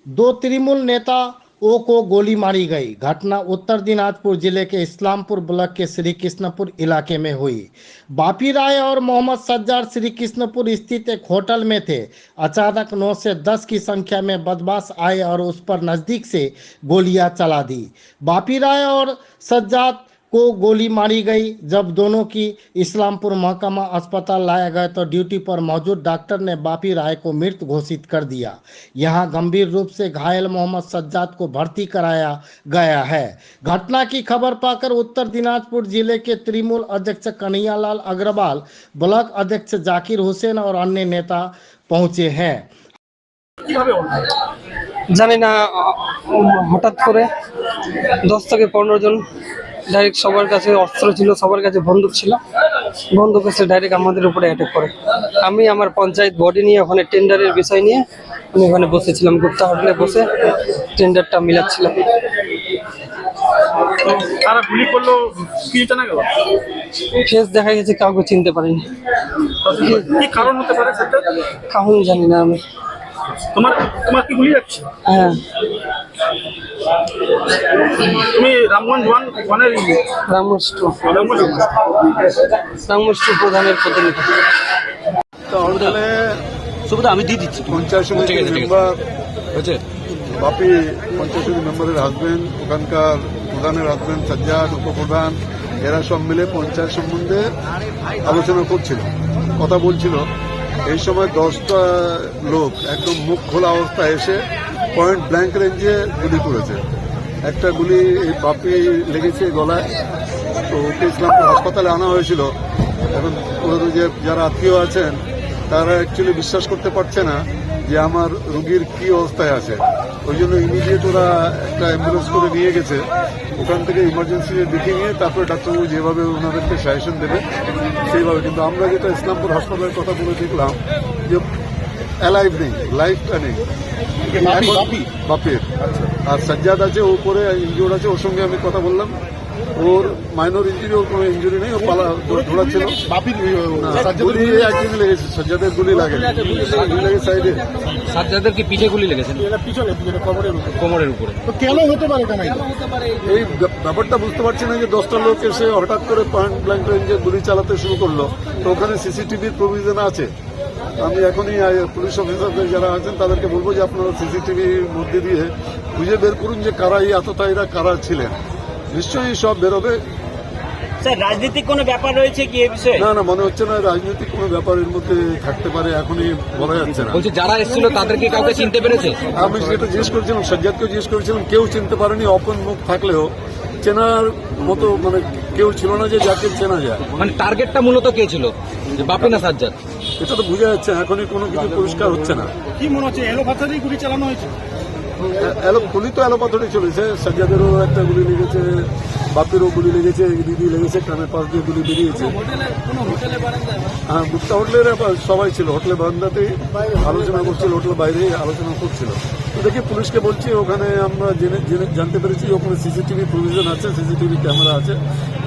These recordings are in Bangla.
दो तृणमूल नेताओं को गोली मारी गई। घटना उत्तर दिनाजपुर जिले के इस्लामपुर ब्लॉक के श्री कृष्णपुर इलाके में हुई। बापी राय और मोहम्मद सज्जाद श्री कृष्णपुर स्थित एक होटल में थे। अचानक 9 से 10 की संख्या में बदमाश आए और उस पर नजदीक से गोलियां चला दी। बापी राय और सज्जाद को गोली मारी गई। जब दोनों की इस्लामपुर महकमा अस्पताल लाया गया तो ड्यूटी पर मौजूद डॉक्टर ने बापी राय को मृत घोषित कर दिया। यहां गंभीर रूप से घायल मोहम्मद सज्जाद को भर्ती कराया गया है। घटना की खबर पाकर उत्तर दिनाजपुर जिले के तृणमूल अध्यक्ष कन्हैयालाल अग्रवाल, ब्लॉक अध्यक्ष जाकिर हुसैन और अन्य नेता पहुंचे हैं। জানি না হঠাৎ করে 10 থেকে 15 জন ডাইরেক্ট সবার কাছে অস্ত্র ছিল, সবার কাছে বন্দুক ছিল, বন্দুক এসে ডাইরেক্ট আমাদের উপরে অ্যাটাক করে। আমি আমার পঞ্চায়েত বডি নিয়ে ওখানে টেন্ডারের বিষয় নিয়ে আমি ওখানে বসেছিলাম, গুপ্তা হোটেলে বসে টেন্ডারটা মিলাচ্ছিলাম। তারা গুলি করলো কি জানা গেল? ফেস দেখা গেছে, কাউকে চিনতে পারিনি। কি কারণ হতে পারে সেটা কারণ জানি না আমি। তোমার তোমার কি গুলি যাচ্ছে? হ্যাঁ, তুমি রামগঞ্জ ওয়ানের রামমোস্টু প্রধানের প্রতিনিধি। হোটেলে সুবিধা আমি দিয়ে দিচ্ছি। পঞ্চায়েত সমিতির মেম্বার হয়েছে, বাপি পঞ্চায়েত সমিতি মেম্বারের হাজবেন্ড, ওখানকার প্রধানের হাজবেন্ড সাজ্জাদ, উপপ্রধান, এরা সব মিলে পঞ্চায়েত সম্বন্ধে আলোচনা করছিল, কথা বলছিল। এই সময় 10টা লোক একদম মুখ খোলা অবস্থায় এসে পয়েন্ট ব্ল্যাঙ্ক রেঞ্জে গুলি করেছে। একটা গুলি বাপি লেগেছে গলায়, তো ওকে ইসলামপুর হাসপাতালে আনা হয়েছিল। এখন ওদের যে যারা আত্মীয় আছেন তারা অ্যাকচুয়ালি বিশ্বাস করতে পারছে না যে আমার রুগীর কি অবস্থায় আছে। ওই জন্য ইমিডিয়েট ওরা একটা অ্যাম্বুলেন্স করে নিয়ে গেছে। ওখান থেকে ইমার্জেন্সি দেখে নিয়ে তারপরে ডাক্তারবাবু যেভাবে ওনাদেরকে সাজেশন দেবে সেইভাবে। কিন্তু আমরা যেটা ইসলামপুর হাসপাতালের কথা বলে দেখলাম যে অ্যালাইভ নেই, লাইফটা নেই বাপির। আর সাজ্জাদ আছে, ও পরে ইনজিওর্ড আছে, ওর সঙ্গে আমি কথা বললাম। ওর মাইনর ইঞ্জুরি, ওর কোনো ইঞ্জুরি নেই, ও পালা দৌড়াচ্ছিল। গুলি একদিন লেগেছে, সাজ্জাদের গুলি লাগে, গুলি লাগে সাইডে। সাজ্জাদের কি পিঠে গুলি লেগেছে? কোমরের উপরে। কেন হতে পারে? এই ব্যাপারটা বুঝতে পারছি না যে 10টা লোক এসে হঠাৎ করে পয়েন্ট ব্ল্যাঙ্ক রেঞ্জে গুলি চালাতে শুরু করলো। তো ওখানে সিসিটিভির প্রভিশন আছে। আমি এখনই পুলিশ অফিসারদের যারা আছেন তাদেরকে বলবো যে আপনারা সিসিটিভির মধ্যে দিয়ে খুঁজে বের করুন যে কারা এই আততায়ীরা কারা ছিলেন। নিশ্চয়ই সব বেরোবে। স্যার, রাজনৈতিক কোনো ব্যাপার রয়েছে কি এই বিষয়ে? না, মনে হচ্ছে না রাজনৈতিক কোনো ব্যাপার এর মধ্যে থাকতে পারে, এখনই বলা যাচ্ছে না। বলছি যারা এসেছিল তাদেরকে কাউকে চিনতে পেরেছে? আমি সেটা জিজ্ঞেস করেছিলাম, সাজ্জাদকেও জিজ্ঞেস করেছিলাম, কেউ চিনতে পারেনি। অপন মুখ থাকলেও চেনার মতো মানে কেউ ছিল না যে যাকে চেনা যায়। মানে টার্গেটটা মূলত কে ছিল, যে বাপি না সাজ্জাদ? এটা তো বোঝা যাচ্ছে, এখনই কোনো কিছু পরিষ্কার হচ্ছে না। কি মনে হচ্ছে এলো পাথারেই গুলি চালানো হয়েছে? গুলি তো এলোপাথরে চলেছে। সাজ্জাদেরও একটা গুলি লেগেছে, বাপেরও গুলি লেগেছে, দিদি লেগেছে, কানের পাশ দিয়ে গুলি বেরিয়েছে। হ্যাঁ, গুপ্তা হোটেলের সবাই ছিল, হোটেলের বারান্দাতেই আলোচনা করছিল, হোটেলের বাইরে আলোচনা করছিল। তো দেখি পুলিশকে বলছি, ওখানে আমরা জানতে পেরেছি ওখানে সিসিটিভি প্রভিশন আছে, সিসিটিভি ক্যামেরা আছে।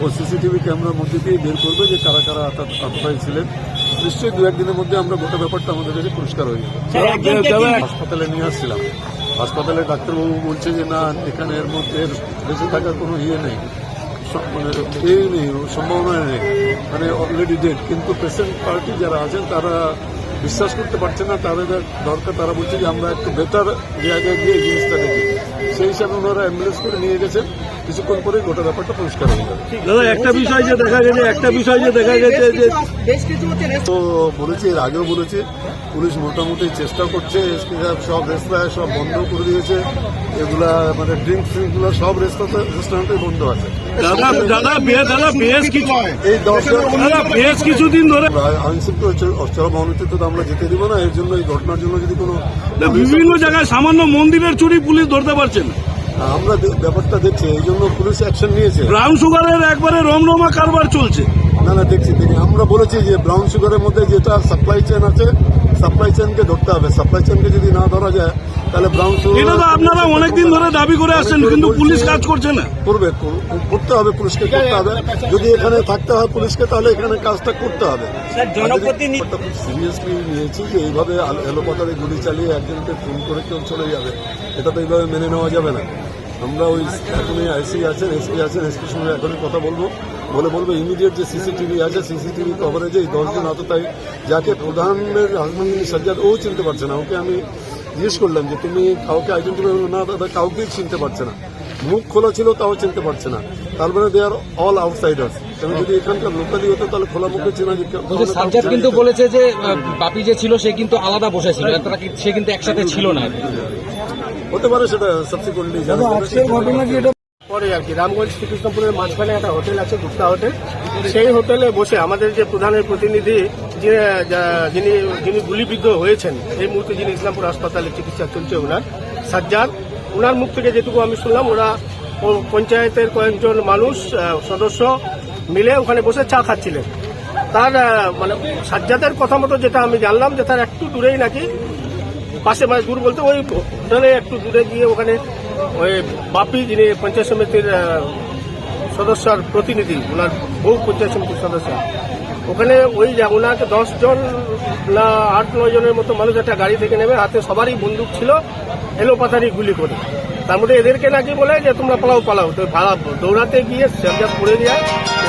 ও সিসিটিভি ক্যামেরার মধ্যে দিয়ে বের করবে যে কারা কারা আততায়ী ছিলেন। নিশ্চয়ই 2-1 দিনের মধ্যে আমরা গোটা ব্যাপারটা আমাদের কাছে পরিষ্কার হয়ে যাবে। হাসপাতালে নিয়ে আসছিলাম, হাসপাতালে ডাক্তারবাবু বলছে যে না, এখানে এর মধ্যে বেঁচে থাকার কোনো ইয়ে নেই, মানে এই নেই, সম্ভাবনা নেই, মানে অলরেডি ডেড। কিন্তু পেশেন্ট পার্টি যারা আছেন তারা বিশ্বাস করতে পারছে না, তাদের দরকার। তারা বলছে যে আমরা একটু বেটার জায়গায় গিয়ে জিনিসটা দেখি। সেই হিসাবে ওনারা অ্যাম্বুলেন্স করে নিয়ে গেছেন। কিছুক্ষণ পরে গোটা ব্যাপারটা পরিষ্কার হয়ে যাবে। দাদা, একটা বিষয় যে দেখা গেছে যে তো বলেছি, এর আগেও বলেছি, পুলিশ মোটামুটি চেষ্টা করছে। এসপি সাহেব সব রেস্তোরাঁ সব বন্ধ করে দিয়েছে। এগুলা মানে ড্রিঙ্কস গুলো সব রেস্টুরেন্টে বন্ধ আছে। বেশ কিছুদিন ধরে আইনশৃঙ্খলা চরম অনিশ্চিত আমরা যেতে দিব না। এর জন্য এই ঘটনার জন্য যদি কোনো বিভিন্ন জায়গায় সামান্য মন্দিরের চুরি পুলিশ ধরতে পারছে না। আমরা ব্যাপারটা দেখছি, এই জন্য পুলিশ অ্যাকশন নিয়েছে। ব্রাউন সুগারের একবারে রমরমা কারবার চলছে। না, দেখছি। আমরা বলেছি যে ব্রাউন সুগারের মধ্যে যেটা সাপ্লাই চেন আছে, সাপ্লাই চেনকে ধরতে হবে। সাপ্লাই চেনকে যদি না ধরা যায় তাহলে ব্রাউন সুগার এটা তো আপনারা অনেকদিন ধরে দাবি করে আসছেন, কিন্তু পুলিশ কাজ করছে না। করতে হবে, পুলিশকে করতে হবে। যদি এখানে থাকতে হয় পুলিশকে, তাহলে এখানে কাজটা করতে হবে। স্যার জনপ্রতিনিধি খুব সিরিয়াসলি নিয়েছি যে এইভাবে এলোপাতারে গুলি চালিয়ে একজনকে খুন করে কেউ চলে যাবে, এটা তো এইভাবে মেনে নেওয়া যাবে না। আমরা ওই এখনই আইসি আছেন, এসপি আছেন, এসপির সঙ্গে এখনই কথা বলবো, বলবো ইমিডিয়েট যে সিসিটিভি আছে, সিসিটিভি কভারেজে এই 10 দিন আততায়ী যাকে প্রধানের হাজবেন্ড সাজ্জাদ ও চিনতে পারছে না। ওকে আমি জিজ্ঞেস করলাম যে তুমি কাউকে আইডেন্টিফাই করলো না, দাদা কাউকেই চিনতে পারছে না, মুখ খোলা ছিল তাও চিনতে পারছে না। তারপরে দে আর অল আউটসাইডার্স। কেন যদি এখানকার লোকালি হতো তাহলে খোলা মুখে চেনা যেত। সাজ্জাদ কিন্তু বলেছে যে বাপি যে ছিল সে কিন্তু আলাদা বসেছিল, সে কিন্তু একসাথে ছিল না। হতে পারে, সেটা সাবসিকুয়েন্টলি জানা যাবে। পরে আর কি রামগঞ্জ শ্রীকৃষ্ণপুরের মাঝখানে একটা হোটেল আছে, গুপ্তা হোটেল। সেই হোটেলে বসে আমাদের যে প্রধানের প্রতিনিধি যিনি গুলিবিদ্ধ হয়েছেন, এই মুহূর্তে যিনি ইসলামপুর হাসপাতালে চিকিৎসা চলছে ওনার সাজ্জাদ, ওনার মুখ থেকে যেটুকু আমি শুনলাম, ওরা পঞ্চায়েতের কয়েকজন মানুষ সদস্য মিলে ওখানে বসে চা খাচ্ছিলেন। তার মানে সাজ্জাদের কথা মতো যেটা আমি জানলাম যে তার একটু দূরেই নাকি পাশে, মানে দূর বলতে ওই হোটেলে একটু দূরে গিয়ে ওখানে ওই বাপি যিনি পঞ্চায়েত সমিতির সদস্যর প্রতিনিধি, ওনার বহু পঞ্চায়েত সমিতির সদস্য, ওখানে ওই ওনাকে 10 জন না 8-9 জনের মতো মানুষ একটা গাড়ি থেকে নেমে, হাতে সবারই বন্দুক ছিল, এলোপাতারি গুলি করে। তার মধ্যে এদেরকে নাকি বলে যে তোমরা পালাও, তো দৌড়াতে গিয়ে সাজ্জাদ পড়ে যায়।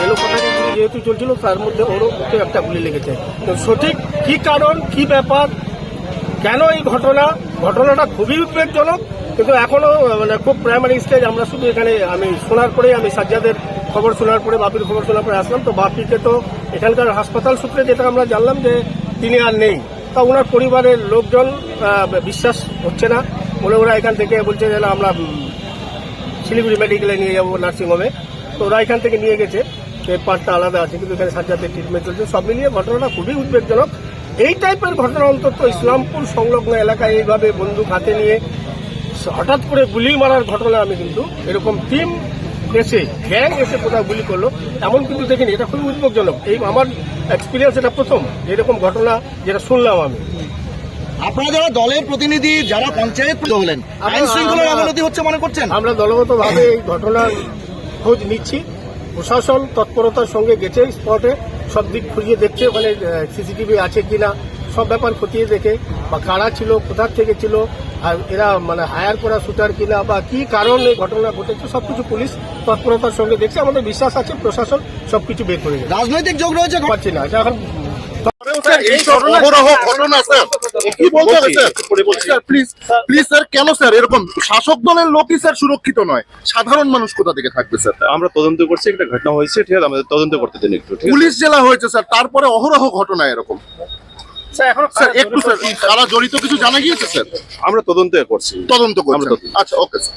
এলোপাতারি গুলি যেহেতু চলছিল, তার মধ্যে ওরও একটা গুলি লেগেছে। তো সঠিক কি কারণ, কি ব্যাপার, কেন এই ঘটনাটা খুবই উদ্বেগজনক, কিন্তু এখনো মানে খুব প্রাইমারি স্টেজ। আমরা শুধু এখানে আমি শোনার পরে, আমি সাজ্জাদের খবর শোনার পরে, বাপির খবর শোনার পরে আসলাম। তো বাপিকে তো এখানকার হাসপাতাল সূত্রে যেটা আমরা জানলাম যে তিনি আর নেই। তা ওনার পরিবারের লোকজন বিশ্বাস হচ্ছে না বলে ওরা এখান থেকে বলছে যে আমরা শিলিগুড়ি মেডিকেলে নিয়ে যাবো, নার্সিংহোমে। তো ওরা এখান থেকে নিয়ে গেছে, পার্টটা আলাদা আছে, কিন্তু এখানে সাজ্জাদের ট্রিটমেন্ট চলছে। সব মিলিয়ে ঘটনাটা খুবই উদ্বেগজনক। এই টাইপের ঘটনা অন্তত ইসলামপুর সংলগ্ন এলাকায় এইভাবে বন্দুক হাতে নিয়ে হঠাৎ করে গুলি মারার ঘটনা আমি কিন্তু এরকম টিম এসে, গ্যাং এসে কোথাও গুলি করলো এমন কিন্তু দেখিনি। এটা খুবই উদ্বেগজনক। এই আমার এক্সপিরিয়েন্স, এটা প্রথম এরকম ঘটনা যেটা শুনলাম আমি। আপনারা যারা দলের প্রতিনিধি, যারা পঞ্চায়েত হলেন, আইন শৃঙ্খলার অবনতি হচ্ছে মনে করছেন? আমরা দলগতভাবে এই ঘটনার খোঁজ নিচ্ছি। প্রশাসন তৎপরতার সঙ্গে গেছে স্পটে, সব দিক খুঁজিয়ে দেখছে ওখানে সিসিটিভি আছে কিনা, সব ব্যাপার খতিয়ে দেখে, বা কারা ছিল, কোথা থেকে ছিল, আর এরা মানে হায়ার করা শুটার কিনা, বা কি কারণে ঘটনা ঘটেছে, সবকিছু পুলিশ তৎপরতার সঙ্গে দেখছে। আমাদের বিশ্বাস আছে প্রশাসন সবকিছু বের করে দেবে। রাজনৈতিক যোগ রয়েছে পাচ্ছি না, এটা এখন ঘটনা স্যার কি বলতে হবে স্যার? প্লিজ স্যার, কেন স্যার এরকম? শাসক দলের লোকই স্যার সুরক্ষিত নয়, সাধারণ মানুষ কোথা থেকে থাকবে স্যার? আমরা তদন্ত করছি, একটা ঘটনা হয়েছে, ঠিক আছে, আমাদের তদন্ত করতে দিন একটু। পুলিশ জেলা হয়েছে স্যার, তারপরে অহরহ ঘটনা এরকম। স্যার এখন স্যার একটু স্যার, তারা জড়িত কিছু জানা গিয়েছে স্যার? আমরা তদন্ত করছি। তদন্ত করছি। আচ্ছা, ওকে স্যার।